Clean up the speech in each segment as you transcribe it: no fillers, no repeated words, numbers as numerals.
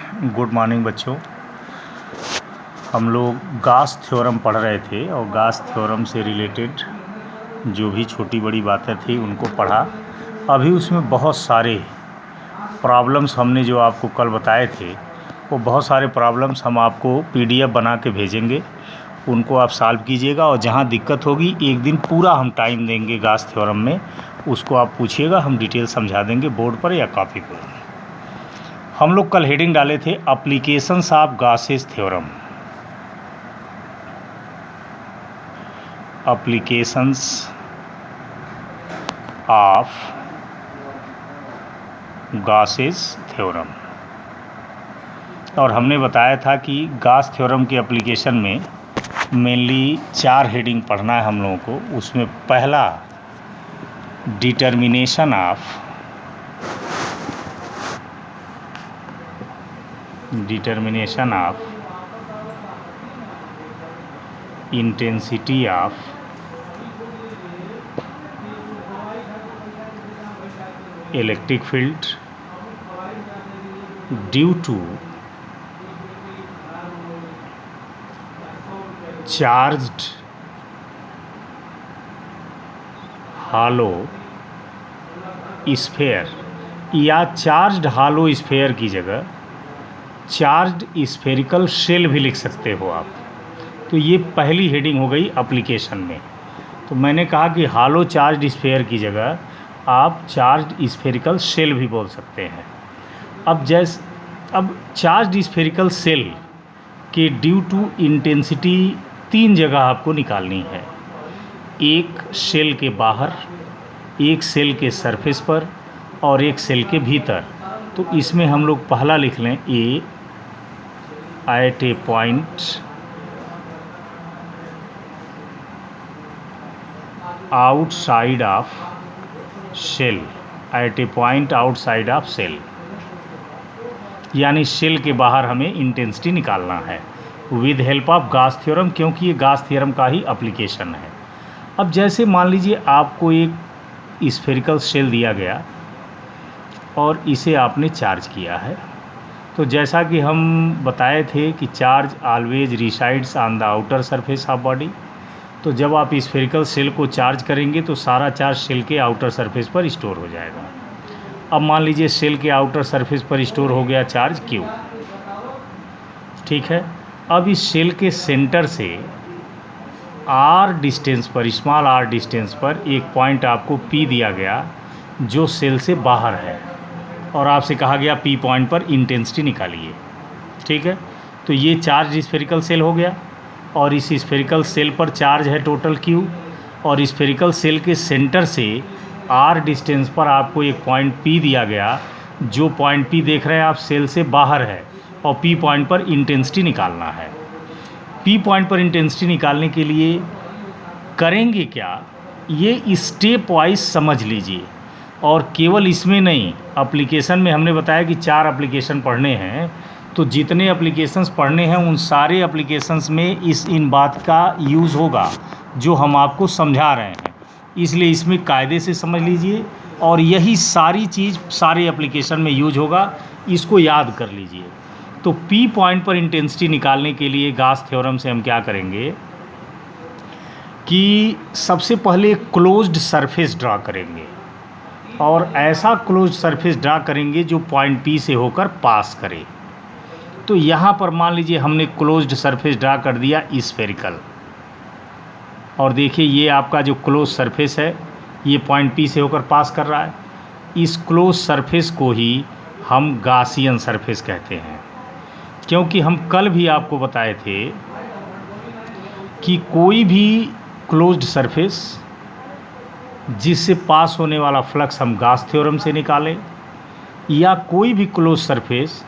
Good morning बच्चों। हम लोग गास थ्योरम पढ़ रहे थे और गास थ्योरम से रिलेटेड जो भी छोटी बड़ी बातें थी उनको पढ़ा। अभी उसमें बहुत सारे प्रॉब्लम्स हमने जो आपको कल बताए थे वो बहुत सारे प्रॉब्लम्स हम आपको PDF बना के भेजेंगे, उनको आप सॉल्व कीजिएगा और जहाँ दिक्कत होगी एक दिन पूरा हम टाइम देंगे गास थ्योरम में, उसको आप पूछिएगा, हम डिटेल समझा देंगे बोर्ड पर या कॉपी पर। हम लोग कल हेडिंग डाले थे applications of Gauss's theorem. Applications of Gauss's theorem, और हमने बताया था कि गास थ्योरम के एप्लीकेशन में मेनली 4 हेडिंग पढ़ना है हम लोगों को। उसमें पहला determination of intensity of electric field due to charged hollow sphere, या चार्ज्ड हालो स्फेयर की जगह चार्ज्ड स्फेरिकल शेल भी लिख सकते हो आप। तो ये पहली हेडिंग हो गई एप्लीकेशन में। तो मैंने कहा कि हालो चार्ज्ड स्फेयर की जगह आप चार्ज्ड स्फेरिकल शेल भी बोल सकते हैं। अब चार्ज्ड स्फेरिकल शेल के ड्यू टू इंटेंसिटी 3 जगह आपको निकालनी है, एक शेल के बाहर, एक शेल के सरफेस पर और एक शेल के भीतर। तो इसमें हम लोग पहला लिख लें E at a point outside of shell, at a point outside of shell, यानी शेल के बाहर हमें इंटेंसिटी निकालना है with help of Gauss theorem, क्योंकि ये गास थ्योरम का ही एप्लीकेशन है। अब जैसे मान लीजिए आपको एक स्फेरिकल शेल दिया गया और इसे आपने चार्ज किया है। तो जैसा कि हम बताए थे कि charge always resides on the outer surface of body. तो जब आप स्फेरिकल शेल को चार्ज करेंगे तो सारा चार्ज शेल के आउटर सरफेस पर स्टोर हो जाएगा। अब मान लीजिए शेल के आउटर सरफेस पर स्टोर हो गया चार्ज Q, ठीक है। अब इस शेल के सेंटर से R डिस्टेंस पर, स्मॉल r डिस्टेंस पर एक पॉइंट आपको P दिया गया जो शेल से बाहर है, और आपसे कहा गया P पॉइंट पर इंटेंसिटी निकालिए, ठीक है। तो ये चार्ज स्फेरिकल शेल हो गया और इस स्फेरिकल शेल पर चार्ज है टोटल Q, और स्फेरिकल शेल के सेंटर से R डिस्टेंस पर आपको एक पॉइंट P दिया गया, जो पॉइंट P देख रहे हैं आप शेल से बाहर है, और P पॉइंट पर इंटेंसिटी निकालना है। P पॉइंट पर इंटेंसिटी निकालने के लिए करेंगे क्या, ये स्टेप वाइज समझ लीजिए। और केवल इसमें नहीं, एप्लीकेशन में हमने बताया कि 4 एप्लीकेशन पढ़ने हैं, तो जितने एप्लीकेशंस पढ़ने हैं उन सारे एप्लीकेशंस में इन बात का यूज़ होगा जो हम आपको समझा रहे हैं। इसलिए इसमें कायदे से समझ लीजिए, और यही सारी चीज़ सारे एप्लीकेशन में यूज होगा, इसको याद कर लीजिए। तो P पॉइंट पर इंटेंसिटी निकालने के लिए गास थ्योरम से हम क्या करेंगे कि सबसे पहले क्लोज्ड सरफेस ड्रा करेंगे, और ऐसा क्लोज्ड सरफेस ड्रा करेंगे जो पॉइंट P से होकर पास करे। तो यहाँ पर मान लीजिए हमने क्लोज्ड सरफेस ड्रा कर दिया स्फेरिकल, और देखिए ये आपका जो क्लोज सरफेस है ये पॉइंट P से होकर पास कर रहा है। इस क्लोज सरफेस को ही हम गासियन सरफेस कहते हैं, क्योंकि हम कल भी आपको बताए थे कि कोई भी क्लोज्ड सरफेस जिससे पास होने वाला फ्लक्स हम गास थ्योरम से निकालें, या कोई भी क्लोज सरफेस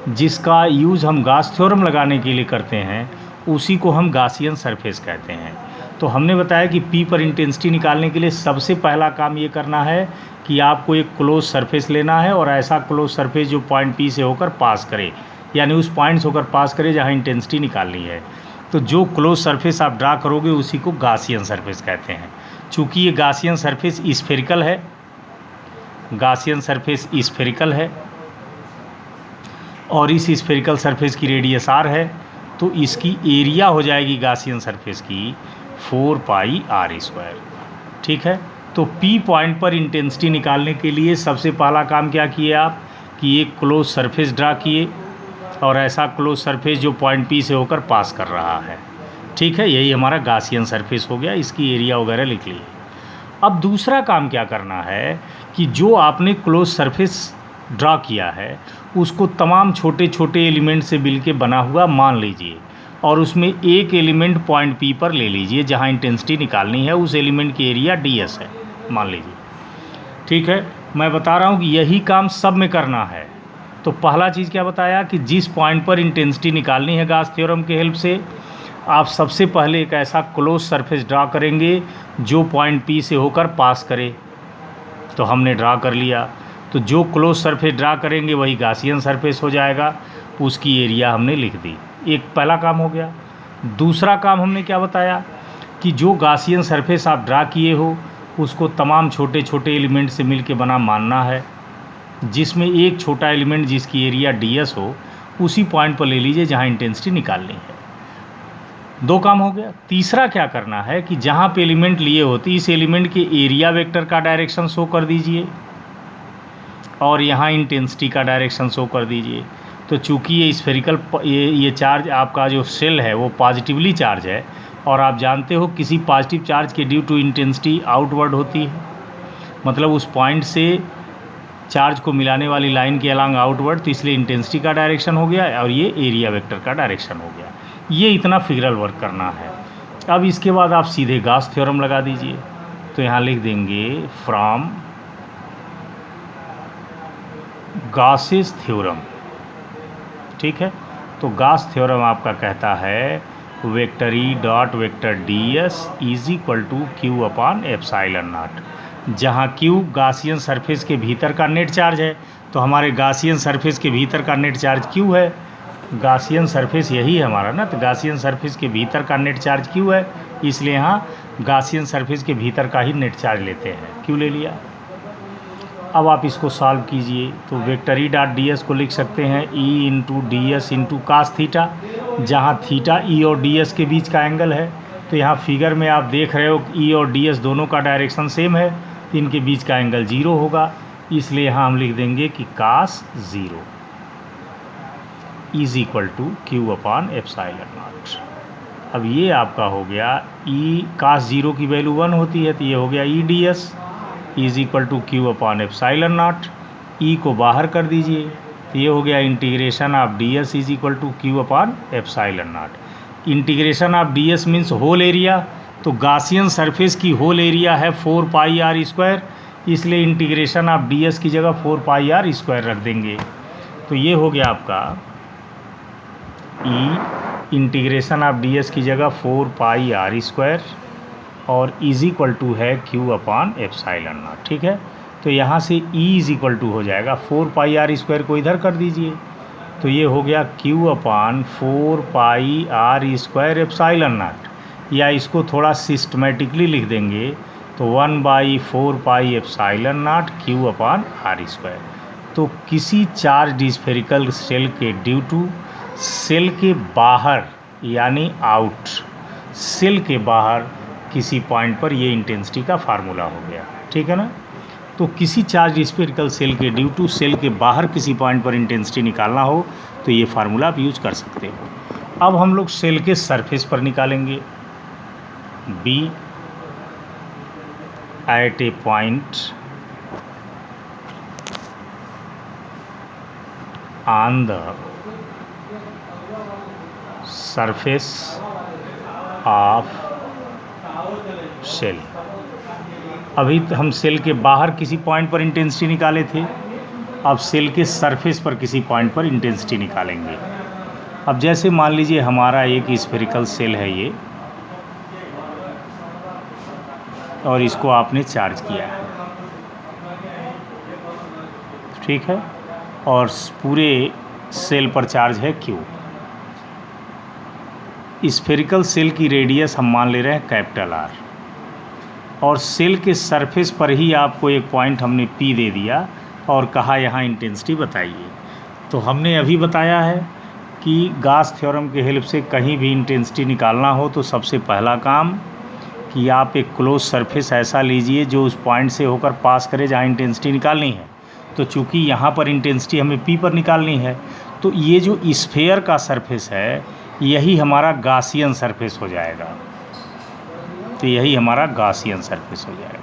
जिसका यूज़ हम गास थ्योरम लगाने के लिए करते हैं, उसी को हम गासियन सरफेस कहते हैं। तो हमने बताया कि P पर इंटेंसिटी निकालने के लिए सबसे पहला काम ये करना है कि आपको एक क्लोज सरफेस लेना है, और ऐसा क्लोज सरफेस जो पॉइंट P से होकर पास करे, यानी उस पॉइंट से होकर पास करे जहाँ इंटेंसिटी निकालनी है। तो जो क्लोज सरफेस आप ड्रा करोगे उसी को गासियन सरफेस कहते हैं। चूँकि ये गासियन सरफेस स्फेरिकल है, गासियन सरफेस स्फेरिकल है, और इस स्फेरिकल सरफेस की रेडियस r है, तो इसकी एरिया हो जाएगी गासियन सरफेस की 4 पाई r स्क्वायर। ठीक है, तो P पॉइंट पर इंटेंसिटी निकालने के लिए सबसे पहला काम क्या किए आप कि एक क्लोज सरफेस ड्रा किए, और ऐसा क्लोज सरफेस जो पॉइंट P से होकर पास कर रहा है। ठीक है, यही हमारा गासियन सरफेस हो गया, इसकी एरिया वगैरह लिख ली। अब दूसरा काम क्या करना है कि जो आपने क्लोज सरफेस ड्रा किया है उसको तमाम छोटे छोटे एलिमेंट से मिल के बना हुआ मान लीजिए, और उसमें एक एलिमेंट पॉइंट P पर ले लीजिए जहाँ इंटेंसिटी निकालनी है, उस एलिमेंट की एरिया ds है मान लीजिए। ठीक है, मैं बता रहा हूँ कि यही काम सब में करना है। तो पहला चीज़ क्या बताया कि जिस पॉइंट पर इंटेंसिटी निकालनी है गाउस थ्योरम के हेल्प से, आप सबसे पहले एक ऐसा क्लोज सरफेस ड्रा करेंगे जो पॉइंट P से होकर पास करे। तो हमने ड्रा कर लिया, तो जो क्लोज सरफेस ड्रा करेंगे वही गासियन सरफेस हो जाएगा, उसकी एरिया हमने लिख दी। एक पहला काम हो गया। दूसरा काम हमने क्या बताया कि जो गासियन सरफेस आप ड्रा किए हो उसको तमाम छोटे छोटे एलिमेंट से मिल के बना मानना है, जिसमें एक छोटा एलिमेंट जिसकी एरिया ds हो उसी पॉइंट पर ले लीजिए जहाँ इंटेंसिटी निकालनी है। दो काम हो गया। तीसरा क्या करना है कि जहाँ पे एलिमेंट लिए होती इस एलिमेंट के एरिया वेक्टर का डायरेक्शन शो कर दीजिए, और यहाँ इंटेंसिटी का डायरेक्शन शो कर दीजिए। तो चूँकि ये स्फेरिकल ये चार्ज आपका जो सेल है वो पॉजिटिवली चार्ज है, और आप जानते हो किसी पॉजिटिव चार्ज के ड्यू टू इंटेंसिटी आउटवर्ड होती है, मतलब उस पॉइंट से चार्ज को मिलाने वाली लाइन के अलांग आउटवर्ड, तो इसलिए इंटेंसिटी का डायरेक्शन हो गया और ये एरिया वेक्टर का डायरेक्शन हो गया। ये इतना फिगरल वर्क करना है। अब इसके बाद आप सीधे गाउस थ्योरम लगा दीजिए। तो यहाँ लिख देंगे फ्रॉम गाउसेस थ्योरम। ठीक है, तो गाउस थ्योरम आपका कहता है vector E dot vector D S is equal to Q upon epsilon naught, जहाँ क्यू गासियन सरफेस के भीतर का नेट चार्ज है। तो हमारे गासियन सरफेस के भीतर का नेट चार्ज क्यू है, गासियन सरफेस यही है हमारा ना, तो गासियन सरफेस के भीतर का नेट चार्ज क्यू है, इसलिए यहाँ गासियन सरफेस के भीतर का ही नेट चार्ज लेते हैं, क्यू ले लिया। अब आप इसको सॉल्व कीजिए, तो vector E dot D S को लिख सकते हैं E into D S into cos theta, जहाँ थीटा ई और डी एस के बीच का एंगल है। तो यहाँ फिगर में आप देख रहे हो ई और डी एस दोनों का डायरेक्शन सेम है, तो इनके बीच का एंगल 0 होगा, इसलिए यहाँ हम लिख देंगे कि cos 0 is equal to Q upon epsilon naught. अब ये आपका हो गया ई कास 0 की वैल्यू 1 होती है, तो ये हो गया E d S is equal to Q upon epsilon naught. E को बाहर कर दीजिए, तो ये हो गया integration of d S is equal to Q upon epsilon naught. Integration of d s means whole area, तो गासियन सरफेस की होल एरिया है 4 पाई आर स्क्वायर, इसलिए इंटीग्रेशन ऑफ डी एस की जगह 4 पाई आर स्क्वायर रख देंगे। तो ये हो गया आपका ई इंटीग्रेशन ऑफ डी एस की जगह 4 पाई आर स्क्वायर और इज इक्वल टू है क्यू अपॉन एप्साइलन नॉट। ठीक है, तो यहाँ से ई इज इक्वल टू हो जाएगा 4 पाई आर स्क्वायर को इधर कर दीजिए, तो ये हो गया Q upon 4 pi are square epsilon naught, या इसको थोड़ा सिस्टमेटिकली लिख देंगे तो 1/4 pi epsilon naught Q upon R square. तो किसी चार्ज स्फेरिकल सेल के ड्यू टू सेल के बाहर यानी आउट, सेल के बाहर किसी पॉइंट पर ये इंटेंसिटी का फार्मूला हो गया। ठीक है ना, तो किसी चार्ज स्फेरिकल सेल के ड्यू टू सेल के बाहर किसी पॉइंट पर इंटेंसिटी निकालना हो तो ये फार्मूला आप यूज कर सकते हो। अब हम लोग सेल के सरफेस पर निकालेंगे B at a point on the surface of shell. अभी हम सेल के बाहर किसी पॉइंट पर इंटेंसिटी निकाले थे, अब सेल के सरफेस पर किसी पॉइंट पर इंटेंसिटी निकालेंगे। अब जैसे मान लीजिए हमारा एक स्फेरिकल सेल है ये, और इसको आपने चार्ज किया है, ठीक है, और पूरे सेल पर चार्ज है क्यू। स्फेरिकल सेल की रेडियस हम मान ले रहे हैं कैपिटल आर, और सेल के सरफेस पर ही आपको एक पॉइंट हमने पी दे दिया और कहा यहाँ इंटेंसिटी बताइए। तो हमने अभी बताया है कि गास थ्योरम के हेल्प से कहीं भी इंटेंसिटी निकालना हो तो सबसे पहला काम कि आप एक क्लोज सरफेस ऐसा लीजिए जो उस पॉइंट से होकर पास करे जहाँ इंटेंसिटी निकालनी है। तो चूँकि यहाँ पर इंटेंसिटी हमें P पर निकालनी है, तो ये जो स्फेयर का सरफेस है यही हमारा गासियन सरफेस हो जाएगा। तो यही हमारा गासियन सरफेस हो जाएगा।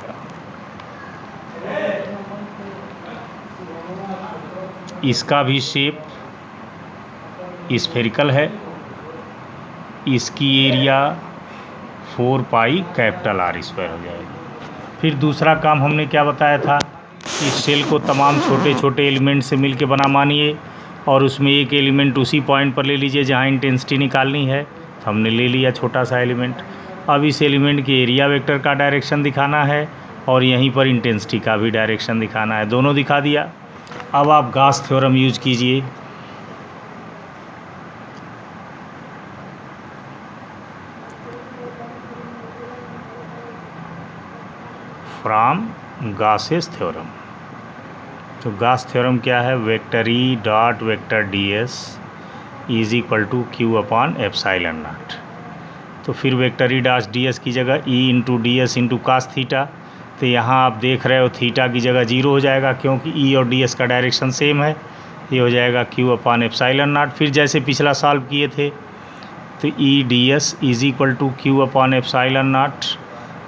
इसका भी शेप स्फेरिकल है। इसकी area 4 pi capital R square हो जाएगी। फिर दूसरा काम हमने क्या बताया था कि सेल को तमाम छोटे छोटे एलिमेंट से मिलके बना मानिए और उसमें एक एलिमेंट उसी पॉइंट पर ले लीजिए जहाँ इंटेंसिटी निकालनी है। तो हमने ले लिया छोटा सा एलिमेंट। अब इस एलिमेंट के एरिया वेक्टर का डायरेक्शन दिखाना है और यहीं पर इंटेंसिटी का भी डायरेक्शन दिखाना है। दोनों दिखा दिया। अब आप गास थ्योरम यूज कीजिए। From Gauss's theorem. तो गास थ्योरम क्या है? Vector E dot vector D S is equal to Q upon epsilon naught. तो फिर vector E dot D s की जगह E into D S into cos theta. तो यहाँ आप देख रहे हो थीटा की जगह 0 हो जाएगा क्योंकि ई और डी एस का डायरेक्शन सेम है। ये हो जाएगा क्यू अपॉन एप्साइलन नॉट। फिर जैसे पिछला सॉल्व किए थे तो E d S is equal to Q upon epsilon naught.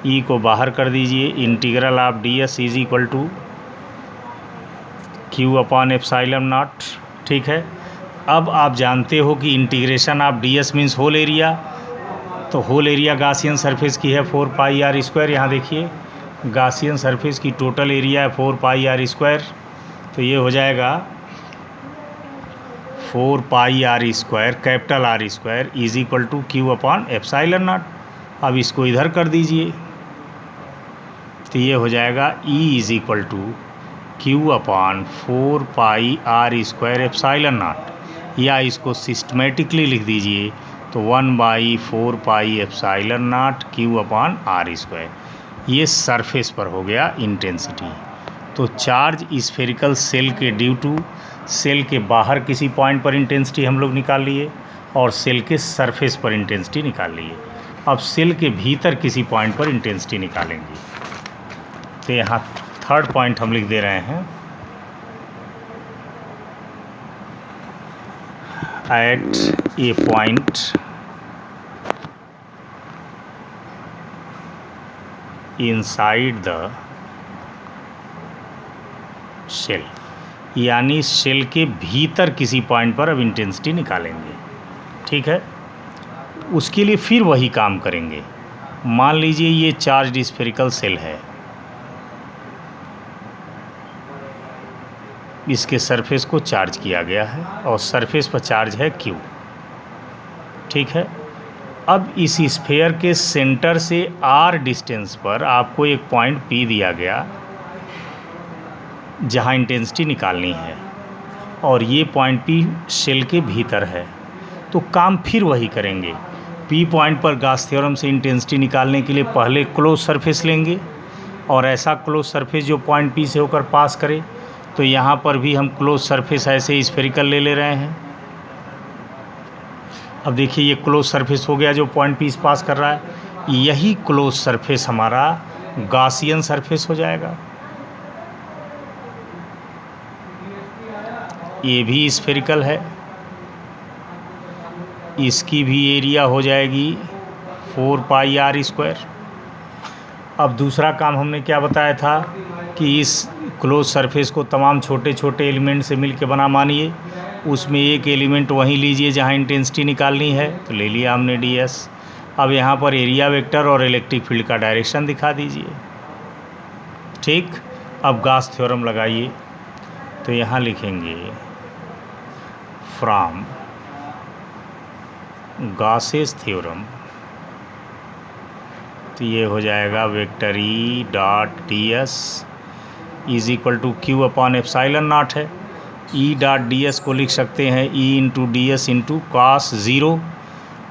E को बाहर कर दीजिए। Integral of d S is equal to Q upon epsilon naught. ठीक है। अब आप जानते हो कि integration of d s means whole area. तो होल एरिया गासियन सरफेस की है 4 पाई आर स्क्वायर। यहाँ देखिए गासियन सरफेस की टोटल एरिया है 4 पाई आर स्क्वायर। तो ये हो जाएगा 4 pi are square capital R square is equal to Q upon epsilon naught. अब इसको इधर कर दीजिए तो ये हो जाएगा E is equal to Q upon 4 pi are square epsilon naught, या इसको सिस्टमेटिकली लिख दीजिए तो 1/4 pi epsilon naught Q upon R square. ये सरफेस पर हो गया इंटेंसिटी। तो चार्ज स्फेरिकल सेल के ड्यू टू सेल के बाहर किसी पॉइंट पर इंटेंसिटी हम लोग निकाल लिए और सेल के सरफेस पर इंटेंसिटी निकाल लिए। अब सेल के भीतर किसी पॉइंट पर इंटेंसिटी निकालेंगे। तो यहाँ थर्ड पॉइंट हम लिख दे रहे हैं, at a point inside the shell, यानी शेल के भीतर किसी पॉइंट पर अब इंटेंसिटी निकालेंगे। ठीक है। उसके लिए फिर वही काम करेंगे। मान लीजिए ये चार्ज स्फेरिकल सेल है, इसके सरफेस को चार्ज किया गया है और सरफेस पर चार्ज है Q। ठीक है। अब इस स्फेयर के सेंटर से R डिस्टेंस पर आपको एक पॉइंट P दिया गया जहां इंटेंसिटी निकालनी है और ये पॉइंट P शेल के भीतर है। तो काम फिर वही करेंगे। P पॉइंट पर गास थ्योरम से इंटेंसिटी निकालने के लिए पहले क्लोज सरफेस लेंगे और ऐसा क्लोज सरफेस जो पॉइंट P से होकर पास करे। तो यहाँ पर भी हम क्लोज सरफेस ऐसे स्फेरिकल ले रहे हैं। अब देखिए ये क्लोज सरफेस हो गया जो पॉइंट P से पास कर रहा है। यही क्लोज सरफेस हमारा गासियन सरफेस हो जाएगा। ये भी स्फेरिकल है, इसकी भी एरिया हो जाएगी 4 पाई आर स्क्वायर। अब दूसरा काम हमने क्या बताया था कि इस क्लोज सरफेस को तमाम छोटे छोटे एलिमेंट से मिलके बना मानिए। उसमें एक एलिमेंट वहीं लीजिए जहां इंटेंसिटी निकालनी है। तो ले लिया हमने ds। अब यहाँ पर एरिया वेक्टर और इलेक्ट्रिक फील्ड का डायरेक्शन दिखा दीजिए। ठीक। अब गास थ्योरम लगाइए। तो यहाँ लिखेंगे फ्रॉम गासेस थ्योरम। तो ये हो जाएगा vector E dot D S is equal to Q upon epsilon naught है। ई डॉट डी एस को लिख सकते हैं E into D S into cos 0।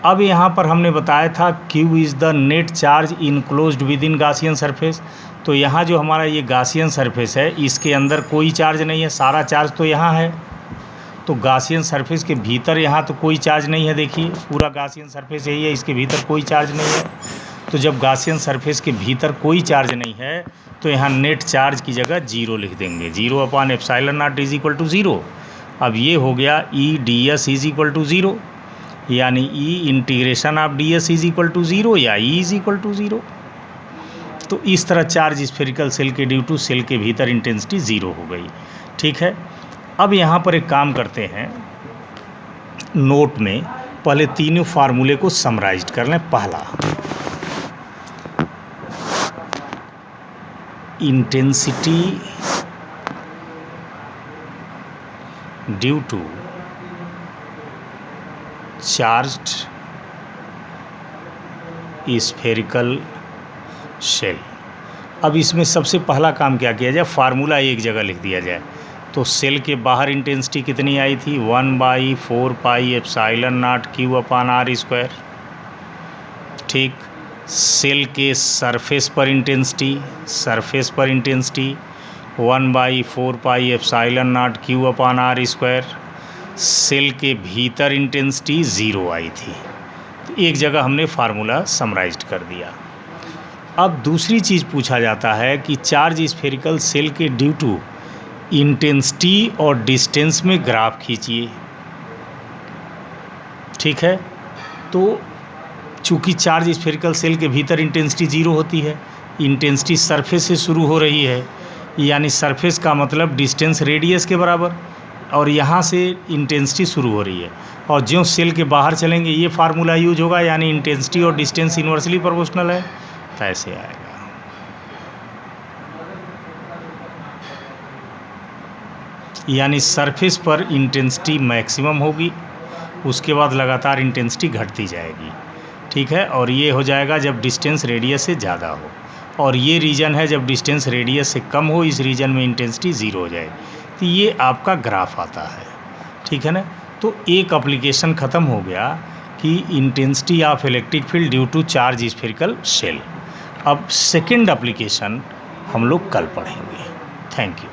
अब यहाँ पर हमने बताया था q is the net charge enclosed within Gaussian surface. तो यहाँ जो हमारा ये गासियन सरफेस है इसके अंदर कोई चार्ज नहीं है, सारा चार्ज तो यहाँ है। तो गासियन सरफेस के भीतर यहाँ तो कोई चार्ज नहीं है, देखिए पूरा गासियन सरफेस यही है, इसके भीतर कोई चार्ज नहीं है। तो जब गासियन सरफेस के भीतर कोई चार्ज नहीं है तो यहाँ नेट चार्ज की जगह 0 लिख देंगे, 0/ε0 इज इक्वल टू 0। अब ये हो गया E/ds इज इक्वल टू 0, यानी E∫ ds is equal to 0 या E इज इक्वल टू 0। तो इस तरह चार्ज स्फेरिकल सेल के ड्यू टू सेल के भीतर इंटेंसिटी 0 हो गई। ठीक है, अब यहाँ पर एक काम करते हैं, नोट में पहले तीनों फार्मूले को समराइज्ड कर लें। पहला, intensity due to charged spherical shell. अब इसमें सबसे पहला काम क्या किया जाए, फार्मूला एक जगह लिख दिया जाए। तो सेल के बाहर इंटेंसिटी कितनी आई थी, 1/4πε0 Q/r²। ठीक, सेल के सरफेस पर इंटेंसिटी 1/4πε0 Q/r²। सेल के भीतर इंटेंसिटी 0 आई थी। तो एक जगह हमने फार्मूला समराइज्ड कर दिया। अब दूसरी चीज़ पूछा जाता है कि चार्ज स्फेरिकल सेल के ड्यू टू इंटेंसिटी और डिस्टेंस में ग्राफ खींचिए। ठीक है, तो चूँकि चार्ज स्फेरिकल सेल के भीतर इंटेंसिटी 0 होती है, इंटेंसिटी सरफेस से शुरू हो रही है, यानी सरफेस का मतलब डिस्टेंस रेडियस के बराबर, और यहाँ से इंटेंसिटी शुरू हो रही है, और ज्यों सेल के बाहर चलेंगे ये फार्मूला यूज होगा, यानी इंटेंसिटी और डिस्टेंस इन्वर्सली प्रोपोर्शनल है, तो ऐसे आएगा। यानी सरफेस पर इंटेंसिटी मैक्सिमम होगी, उसके बाद लगातार इंटेंसिटी घटती जाएगी। ठीक है, और ये हो जाएगा जब डिस्टेंस रेडियस से ज़्यादा हो, और ये रीजन है जब डिस्टेंस रेडियस से कम हो, इस रीजन में इंटेंसिटी 0 हो जाएगी। तो ये आपका ग्राफ आता है। ठीक है ना, तो एक एप्लीकेशन ख़त्म हो गया कि intensity of electric field due to charge spherical shell. अब सेकेंड एप्लीकेशन हम लोग कल पढ़ेंगे। Thank you.